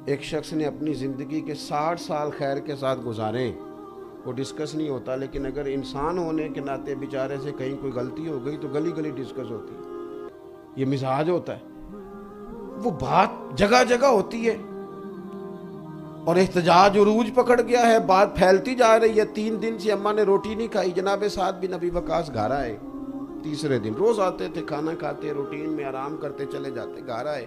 ایک شخص نے اپنی زندگی کے 60 سال خیر کے ساتھ گزارے، وہ ڈسکس نہیں ہوتا، لیکن اگر انسان ہونے کے ناطے بیچارے سے کہیں کوئی غلطی ہو گئی تو گلی گلی ڈسکس ہوتی ہے۔ یہ مزاج ہوتا ہے، وہ بات جگہ جگہ ہوتی ہے اور احتجاج عروج پکڑ گیا ہے، بات پھیلتی جا رہی ہے۔ 3 دن سے اماں نے روٹی نہیں کھائی، جناب سعد بن ابی وقاص گھر آئے۔ تیسرے دن روز آتے تھے، کھانا کھاتے، روٹین میں آرام کرتے چلے جاتے، گھر آئے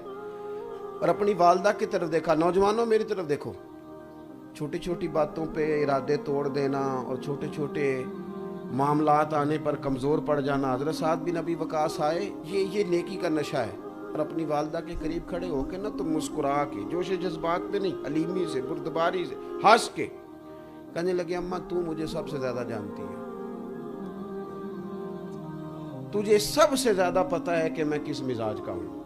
اور اپنی والدہ کی طرف دیکھا۔ نوجوانوں میری طرف دیکھو، چھوٹی چھوٹی باتوں پہ ارادے توڑ دینا اور چھوٹے چھوٹے معاملات آنے پر کمزور پڑ جانا۔ حضرت سعد بن ابی وقاص آئے، یہ نیکی کا نشہ ہے، اور اپنی والدہ کے قریب کھڑے ہو کے نا تو مسکرا کے، جوش جذبات میں نہیں، حلیمی سے، بردباری سے، ہنس کے کہنے لگے اماں تو مجھے سب سے زیادہ جانتی ہے، تجھے سب سے زیادہ پتہ ہے کہ میں کس مزاج کا ہوں،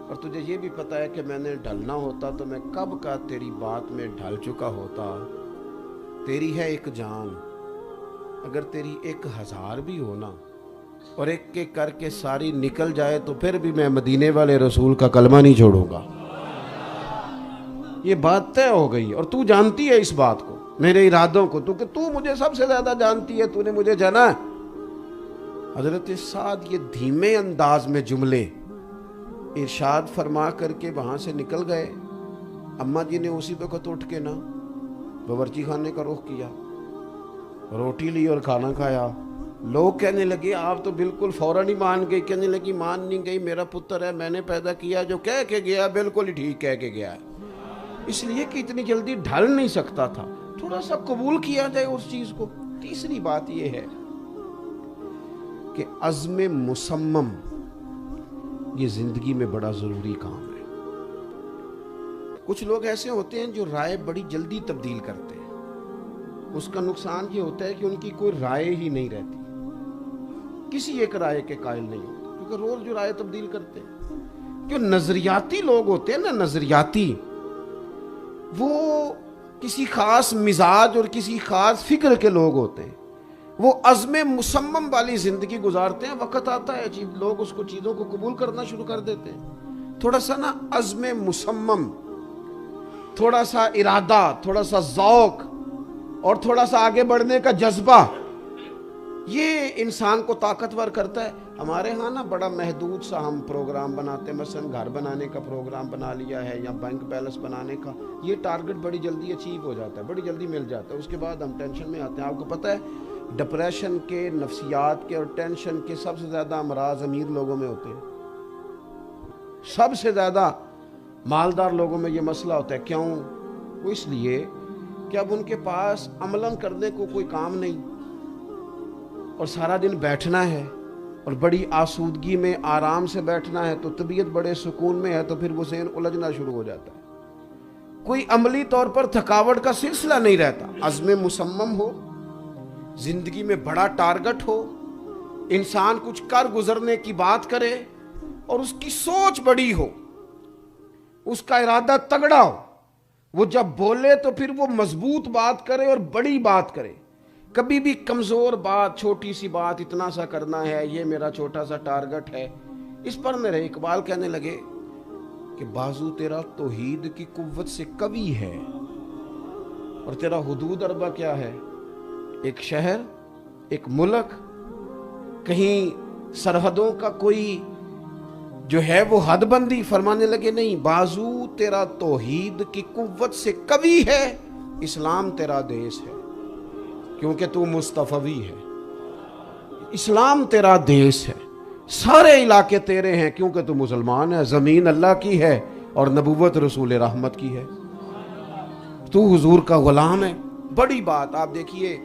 اور تجھے یہ بھی پتہ ہے کہ میں نے ڈھلنا ہوتا تو میں کب کا تیری بات میں ڈھل چکا ہوتا۔ تیری ہے ایک جان، اگر تیری 1000 بھی ہونا اور ایک ایک کر کے ساری نکل جائے تو پھر بھی میں مدینے والے رسول کا کلمہ نہیں چھوڑوں گا۔ یہ بات طے ہو گئی، اور تو جانتی ہے اس بات کو، میرے ارادوں کو، تو کہ تو مجھے سب سے زیادہ جانتی ہے، تو نے مجھے جانا ہے۔ حضرت سعد یہ دھیمے انداز میں جملے ارشاد فرما کر کے وہاں سے نکل گئے۔ اماں جی نے اسی وقت اٹھ کے نا باورچی خانے کا رخ کیا، روٹی لی اور کھانا کھایا۔ لوگ کہنے لگے آپ تو بالکل فوراً ہی مان گئی، کہنے لگی مان نہیں گئی، میرا پتر ہے، میں نے پیدا کیا، جو کہہ کے گیا بالکل ہی ٹھیک کہہ کے گیا ہے، اس لیے کہ اتنی جلدی ڈھل نہیں سکتا تھا، تھوڑا سا قبول کیا جائے اس چیز کو۔ تیسری بات یہ ہے کہ عزم مصمم یہ زندگی میں بڑا ضروری کام ہے۔ کچھ لوگ ایسے ہوتے ہیں جو رائے بڑی جلدی تبدیل کرتے ہیں، اس کا نقصان یہ ہوتا ہے کہ ان کی کوئی رائے ہی نہیں رہتی، کسی ایک رائے کے قائل نہیں ہوتے، کیونکہ روز جو رائے تبدیل کرتے ہیں۔ جو نظریاتی لوگ ہوتے ہیں نا، نظریاتی، وہ کسی خاص مزاج اور کسی خاص فکر کے لوگ ہوتے ہیں، وہ عزم مصمم والی زندگی گزارتے ہیں۔ وقت آتا ہے لوگ اس کو چیزوں کو قبول کرنا شروع کر دیتے ہیں۔ تھوڑا سا نا عزم مصمم، تھوڑا سا ارادہ، تھوڑا سا ذوق اور تھوڑا سا آگے بڑھنے کا جذبہ، یہ انسان کو طاقتور کرتا ہے۔ ہمارے ہاں نا بڑا محدود سا ہم پروگرام بناتے ہیں، مثلا گھر بنانے کا پروگرام بنا لیا ہے یا بینک بیلنس بنانے کا، یہ ٹارگٹ بڑی جلدی اچیو ہو جاتا ہے، بڑی جلدی مل جاتا ہے، اس کے بعد ہم ٹینشن میں آتے ہیں۔ آپ کو پتہ ہے ڈپریشن کے، نفسیات کے اور ٹینشن کے سب سے زیادہ امراض امیر لوگوں میں ہوتے ہیں، سب سے زیادہ مالدار لوگوں میں یہ مسئلہ ہوتا ہے۔ کیوں؟ وہ اس لیے کہ اب ان کے پاس عملاً کرنے کو کوئی کام نہیں اور سارا دن بیٹھنا ہے اور بڑی آسودگی میں آرام سے بیٹھنا ہے، تو طبیعت بڑے سکون میں ہے، تو پھر وہ ذہن الجھنا شروع ہو جاتا ہے، کوئی عملی طور پر تھکاوٹ کا سلسلہ نہیں رہتا۔ عزم مصمم ہو، زندگی میں بڑا ٹارگٹ ہو، انسان کچھ کر گزرنے کی بات کرے اور اس کی سوچ بڑی ہو، اس کا ارادہ تگڑا ہو، وہ جب بولے تو پھر وہ مضبوط بات کرے اور بڑی بات کرے، کبھی بھی کمزور بات، چھوٹی سی بات، اتنا سا کرنا ہے، یہ میرا چھوٹا سا ٹارگٹ ہے، اس پر نہ رہے۔ اقبال کہنے لگے کہ بازو تیرا توحید کی قوت سے قوی ہے، اور تیرا حدود اربع کیا ہے؟ ایک شہر، ایک ملک، کہیں سرحدوں کا کوئی جو ہے وہ حد بندی۔ فرمانے لگے نہیں، بازو تیرا توحید کی قوت سے قوی ہے، اسلام تیرا دیس ہے، کیونکہ تو مصطفی ہے، اسلام تیرا دیس ہے، سارے علاقے تیرے ہیں کیونکہ تو مسلمان ہے، زمین اللہ کی ہے اور نبوت رسول رحمت کی ہے، تو حضور کا غلام ہے۔ بڑی بات۔ آپ دیکھیے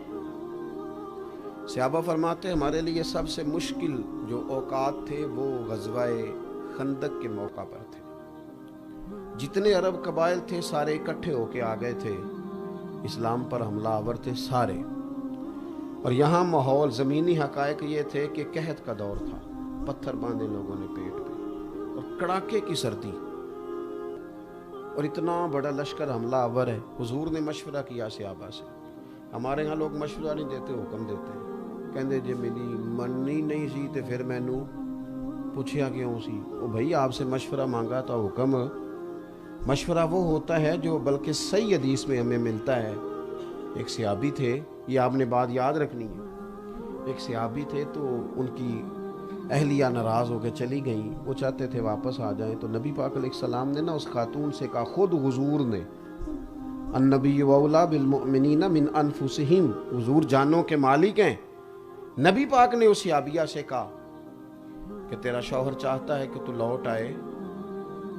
صحابہ فرماتے ہیں ہمارے لیے سب سے مشکل جو اوقات تھے وہ غزوہ خندق کے موقع پر تھے۔ جتنے عرب قبائل تھے سارے اکٹھے ہو کے آ گئے تھے، اسلام پر حملہ آور تھے سارے، اور یہاں ماحول، زمینی حقائق یہ تھے کہ قحط کا دور تھا، پتھر باندھے لوگوں نے پیٹ پہ اور کڑاکے کی سردی، اور اتنا بڑا لشکر حملہ آور ہے۔ حضور نے مشورہ کیا صحابہ سے، ہمارے ہاں لوگ مشورہ نہیں دیتے، حکم دیتے ہیں، کہندے جے میری مننی نہیں سی تے پھر مینوں پوچھیا کیوں سی؟ او بھائی آپ سے مشورہ مانگا تو حکم مشورہ وہ ہوتا ہے جو بلکہ صحیح حدیث میں ہمیں ملتا ہے. ایک صحابی تھے، یہ آپ نے بات یاد رکھنی ہے. ایک صحابی تھے تو ان کی اہلیہ ناراض ہو کے چلی گئیں، وہ چاہتے تھے واپس آ جائیں. تو نبی پاک علیہ السلام نے اس خاتون سے کہا، خود حضور نے، النبی اولیٰ بالمؤمنین من انفسہم، حضور جانوں کے مالک ہیں. نبی پاک نے اس صحابیہ سے کہا کہ تیرا شوہر چاہتا ہے کہ تو لوٹ آئے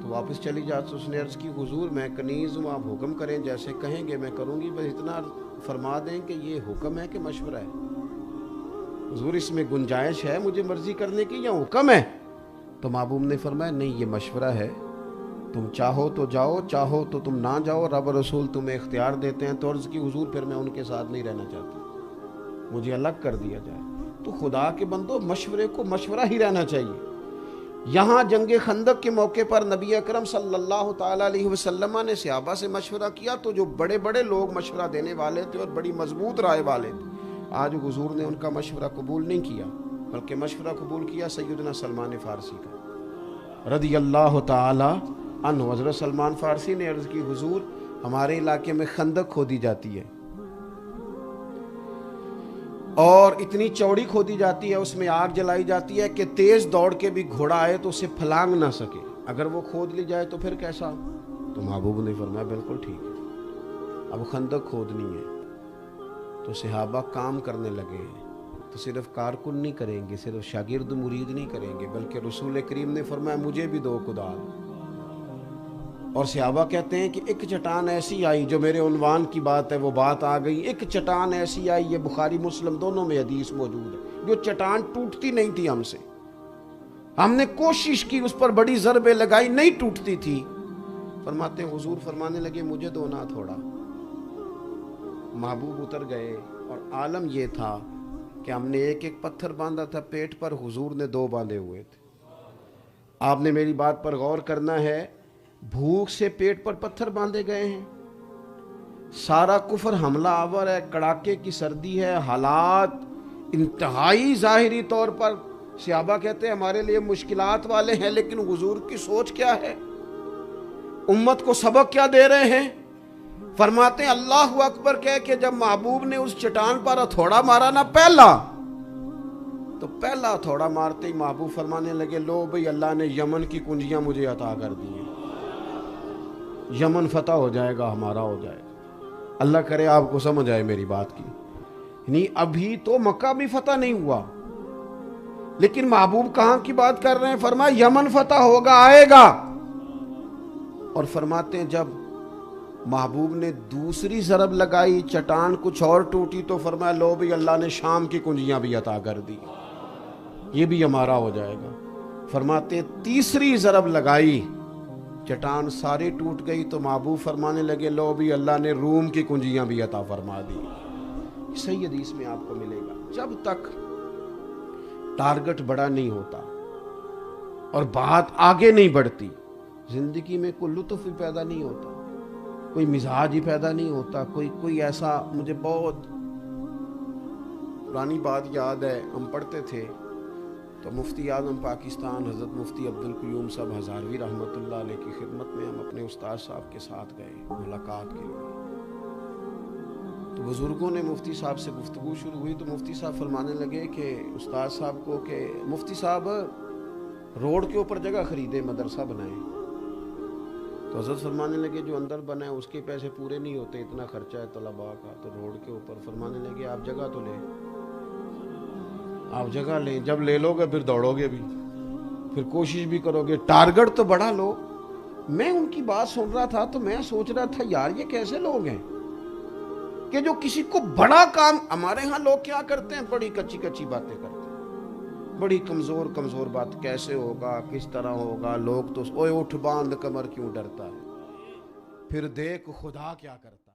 تو واپس چلی جا. تو اس نے عرض کی، حضور میں کنیز ہوں، آپ حکم کریں، جیسے کہیں گے میں کروں گی، بس اتنا فرما دیں کہ یہ حکم ہے کہ مشورہ ہے. حضور اس میں گنجائش ہے مجھے مرضی کرنے کی یا حکم ہے؟ تو محبوب نے فرمایا نہیں، یہ مشورہ ہے، تم چاہو تو جاؤ، چاہو تو تم نہ جاؤ، رب رسول تمہیں اختیار دیتے ہیں. تو عرض کی، حضور پھر میں ان کے ساتھ نہیں رہنا چاہتا، مجھے الگ کر دیا جائے. تو خدا کے بندو، مشورے کو مشورہ ہی رہنا چاہیے. یہاں جنگ خندق کے موقع پر نبی اکرم صلی اللہ تعالیٰ علیہ وسلم نے صحابہ سے مشورہ کیا، تو جو بڑے بڑے لوگ مشورہ دینے والے تھے اور بڑی مضبوط رائے والے تھے، آج حضور نے ان کا مشورہ قبول نہیں کیا، بلکہ مشورہ قبول کیا سیدنا سلمان فارسی کا رضی اللہ تعالیٰ عنہ. حضرت سلمان فارسی نے عرض کی، حضور ہمارے علاقے میں خندق کھودی جاتی ہے اور اتنی چوڑی کھودی جاتی ہے، اس میں آگ جلائی جاتی ہے کہ تیز دوڑ کے بھی گھوڑا آئے تو اسے پھلانگ نہ سکے، اگر وہ کھود لی جائے تو پھر کیسا؟ تو محبوب نے فرمایا بالکل ٹھیک ہے، اب خندق کھودنی ہے. تو صحابہ کام کرنے لگے. تو صرف کارکن نہیں کریں گے، صرف شاگرد مرید نہیں کریں گے، بلکہ رسول کریم نے فرمایا مجھے بھی دو کدال. اور صحابہ کہتے ہیں کہ ایک چٹان ایسی آئی، جو میرے عنوان کی بات ہے وہ بات آ گئی، ایک چٹان ایسی آئی، یہ بخاری مسلم دونوں میں حدیث موجود ہے، جو چٹان ٹوٹتی نہیں تھی ہم سے، ہم نے کوشش کی، اس پر بڑی ضربیں لگائی، نہیں ٹوٹتی تھی. فرماتے ہیں حضور فرمانے لگے مجھے دو نہ تھوڑا. محبوب اتر گئے اور عالم یہ تھا کہ ہم نے ایک ایک پتھر باندھا تھا پیٹ پر، حضور نے دو باندھے ہوئے تھے. آپ نے میری بات پر غور کرنا ہے، بھوک سے پیٹ پر پتھر باندھے گئے ہیں، سارا کفر حملہ آور ہے، کڑاکے کی سردی ہے، حالات انتہائی ظاہری طور پر صحابہ کہتے ہیں ہمارے لیے مشکلات والے ہیں، لیکن حضور کی سوچ کیا ہے، امت کو سبق کیا دے رہے ہیں. فرماتے ہیں اللہ اکبر کہہ کے جب محبوب نے اس چٹان پر ہتھوڑا مارا نا پہلا، تو پہلا ہتھوڑا مارتے ہی محبوب فرمانے لگے لو بھئی اللہ نے یمن کی کنجیاں مجھے عطا کر دی ہیں، یمن فتح ہو جائے گا، ہمارا ہو جائے گا. اللہ کرے آپ کو سمجھ آئے میری بات کی. نہیں ابھی تو مکہ بھی فتح نہیں ہوا، لیکن محبوب کہاں کی بات کر رہے ہیں؟ فرمایا یمن فتح ہوگا، آئے گا. اور فرماتے ہیں جب محبوب نے دوسری ضرب لگائی، چٹان کچھ اور ٹوٹی، تو فرمایا لو بھی اللہ نے شام کی کنجیاں بھی عطا کر دی، یہ بھی ہمارا ہو جائے گا. فرماتے ہیں تیسری ضرب لگائی، چٹان ساری ٹوٹ گئی، تو محبوب فرمانے لگے لو بھی اللہ نے روم کی کنجیاں بھی عطا فرما دی. صحیح حدیث میں آپ کو ملے گا. جب تک ٹارگٹ بڑا نہیں ہوتا اور بات آگے نہیں بڑھتی، زندگی میں کوئی لطف بھی پیدا نہیں ہوتا، کوئی مزاج ہی پیدا نہیں ہوتا. کوئی ایسا، مجھے بہت پرانی بات یاد ہے، ہم پڑھتے تھے تو مفتی اعظم پاکستان حضرت مفتی عبدالقیوم صاحب ہزاروی رحمۃ اللہ علیہ کی خدمت میں ہم اپنے استاد صاحب کے ساتھ گئے ملاقات کے لیے. تو بزرگوں نے مفتی صاحب سے گفتگو شروع ہوئی، تو مفتی صاحب فرمانے لگے کہ استاد صاحب کو کہ مفتی صاحب روڈ کے اوپر جگہ خریدے، مدرسہ بنائے. تو حضرت فرمانے لگے جو اندر بنا ہے اس کے پیسے پورے نہیں ہوتے، اتنا خرچہ ہے طلباء کا. تو روڈ کے اوپر فرمانے لگے آپ جگہ تو لیں، آپ جگہ لیں، جب لے لو گے پھر دوڑو گے بھی، پھر کوشش بھی کرو گے، ٹارگٹ تو بڑا لو. میں ان کی بات سن رہا تھا تو میں سوچ رہا تھا یار یہ کیسے لوگ ہیں کہ جو کسی کو بڑا کام، ہمارے ہاں لوگ کیا کرتے ہیں، بڑی کچی کچی باتیں کرتے ہیں، بڑی کمزور بات، کیسے ہوگا، کس طرح ہوگا، لوگ تو اوے اٹھ باندھ کمر کیوں ڈرتا ہے، پھر دیکھ خدا کیا کرتا ہے.